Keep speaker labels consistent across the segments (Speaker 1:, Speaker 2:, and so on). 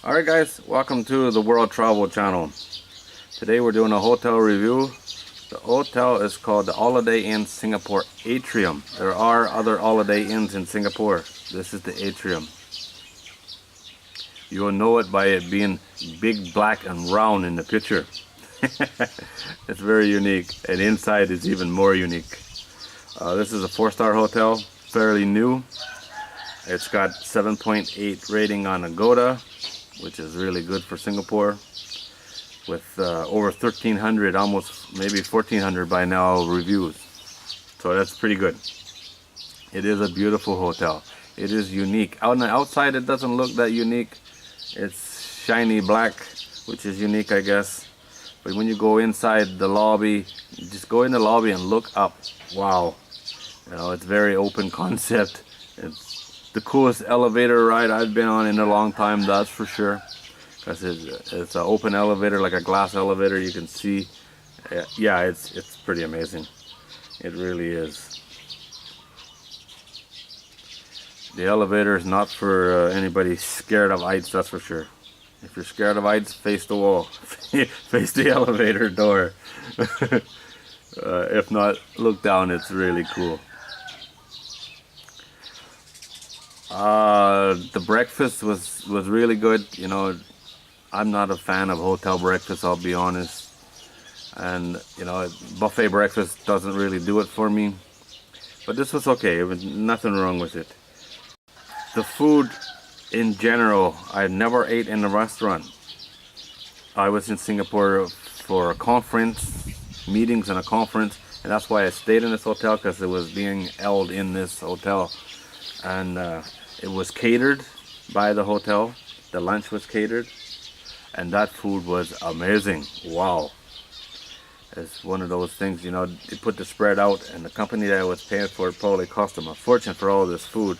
Speaker 1: Alright guys, welcome to the World Travel channel. Today we're doing a hotel review. The hotel is called the Holiday Inn Singapore Atrium. There are other Holiday Inns in Singapore. This is the Atrium. You will know it by it being big, black and round in the picture. It's very unique, and inside is even more unique. This is a 4-star hotel, fairly new. It's got 7.8 rating on Agoda, which is really good for Singapore, with over 1,300, almost maybe 1,400 by now reviews. So that's pretty good. It is a beautiful hotel. It is unique. Out on the outside it doesn't look that unique. It's shiny black, which is unique, I guess. But when you go inside the lobby, you just go in the lobby and look up. Wow. You know, it's very open concept. It's the coolest elevator ride I've been on in a long time, that's for sure. Because it's an open elevator, like a glass elevator. You can see, yeah, it's pretty amazing. It really is. The elevator is not for anybody scared of heights, that's for sure. If you're scared of heights, face the wall. Face the elevator door. If not, look down, it's really cool. The breakfast was really good. You know, I'm not a fan of hotel breakfast, I'll be honest. And, you know, buffet breakfast doesn't really do it for me. But this was okay, there was nothing wrong with it. The food in general, I never ate in a restaurant. I was in Singapore for a conference, meetings and a conference, and that's why I stayed in this hotel, because it was being held in this hotel. And it was catered by the hotel. The lunch was catered, and that food was amazing. Wow. It's one of those things, you know, they put the spread out, and the company that I was paying for it probably cost them a fortune for all this food,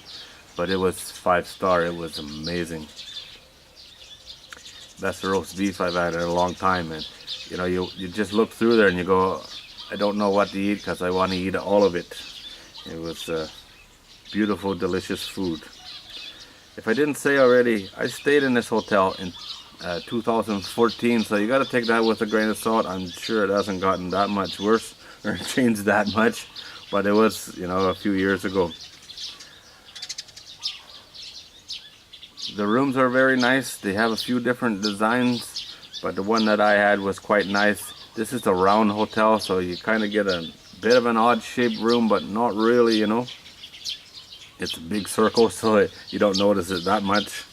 Speaker 1: but it was 5-star. It was amazing. Best roast beef I've had in a long time. And you know, you just look through there and you go, I don't know what to eat because I want to eat all of it. It was beautiful, delicious food. If I didn't say already, I stayed in this hotel in 2014, so you got to take that with a grain of salt. I'm sure it hasn't gotten that much worse or changed that much, but it was, you know, a few years ago. The rooms are very nice. They have a few different designs, but the one that I had was quite nice. This is a round hotel, so you kind of get a bit of an odd shaped room, but not really, you know. It's a big circle, so you don't notice it that much.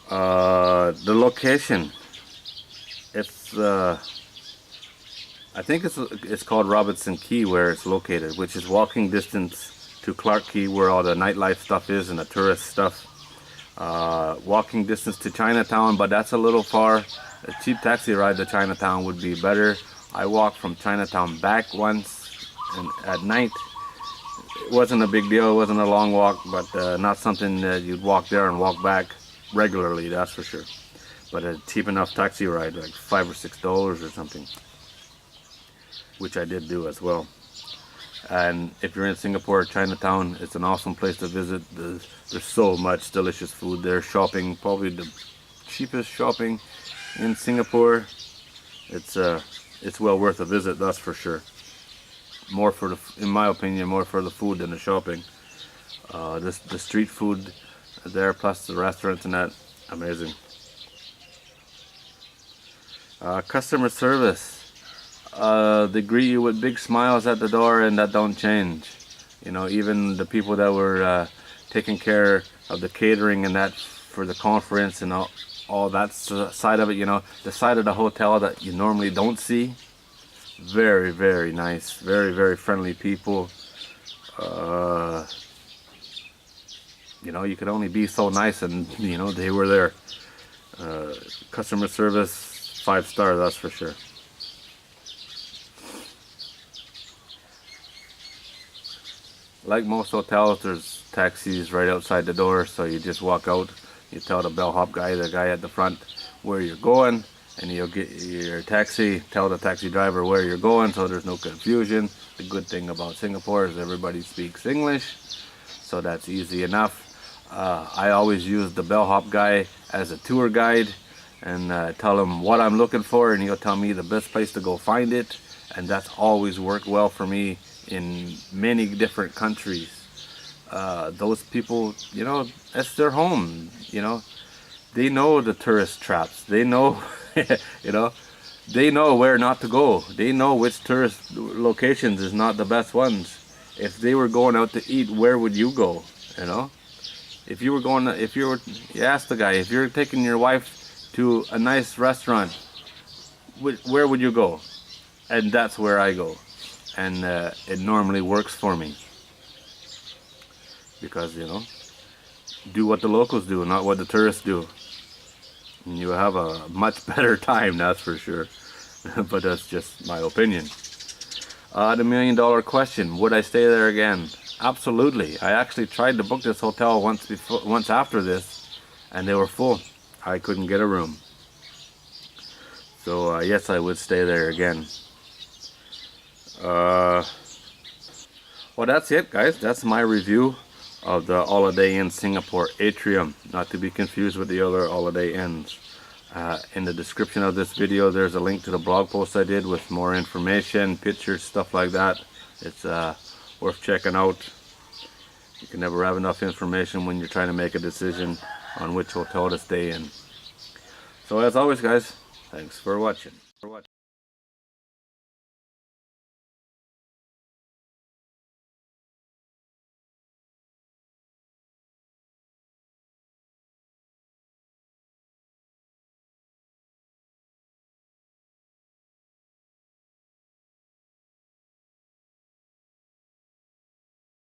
Speaker 1: The location, it's I think it's called Robertson Quay where it's located, which is walking distance to Clark Quay where all the nightlife stuff is and the tourist stuff. Walking distance to Chinatown, but that's a little far. A cheap taxi ride to Chinatown would be better. I walked from Chinatown back once, and at night. It wasn't a big deal, it wasn't a long walk, but not something that you'd walk there and walk back regularly, that's for sure. But a cheap enough taxi ride, like $5 or $6 or something, which I did do as well. And if you're in Singapore, Chinatown, it's an awesome place to visit. There's so much delicious food there. Shopping, probably the cheapest shopping in Singapore. It's well worth a visit, that's for sure. More for in my opinion, more for the food than the shopping. The street food there, plus the restaurants and that, amazing. Customer service. They greet you with big smiles at the door, and that don't change. You know, even the people that were taking care of the catering and that for the conference and all that side of it, you know, the side of the hotel that you normally don't see. Very, very nice. Very, very friendly people. You know, you could only be so nice, and you know, they were there. Customer service, 5-star, that's for sure. Like most hotels, there's taxis right outside the door, so you just walk out. You tell the bellhop guy, the guy at the front, where you're going, and you'll get your taxi. Tell the taxi driver where you're going, so there's no confusion. The good thing about Singapore is everybody speaks English, so that's easy enough. I always use the bellhop guy as a tour guide and tell him what I'm looking for, and he'll tell me the best place to go find it. And that's always worked well for me in many different countries. Those people, you know, that's their home, you know. They know the tourist traps. They know, you know, they know where not to go. They know which tourist locations is not the best ones. If they were going out to eat, where would you go, you know? If you ask the guy, if you're taking your wife to a nice restaurant, where would you go? And that's where I go. And it normally works for me. Because, you know, do what the locals do, not what the tourists do. And you have a much better time, that's for sure. But that's just my opinion. The $1 million question, would I stay there again? Absolutely. I actually tried to book this hotel once after this, and they were full. I couldn't get a room. So yes, I would stay there again. Well, that's it, guys. That's my review of the Holiday Inn Singapore Atrium, not to be confused with the other Holiday Inns. In the description of this video, there's a link to the blog post I did with more information, pictures, stuff like that. It's worth checking out. You can never have enough information when you're trying to make a decision on which hotel to stay in. So as always, guys, thanks for watching.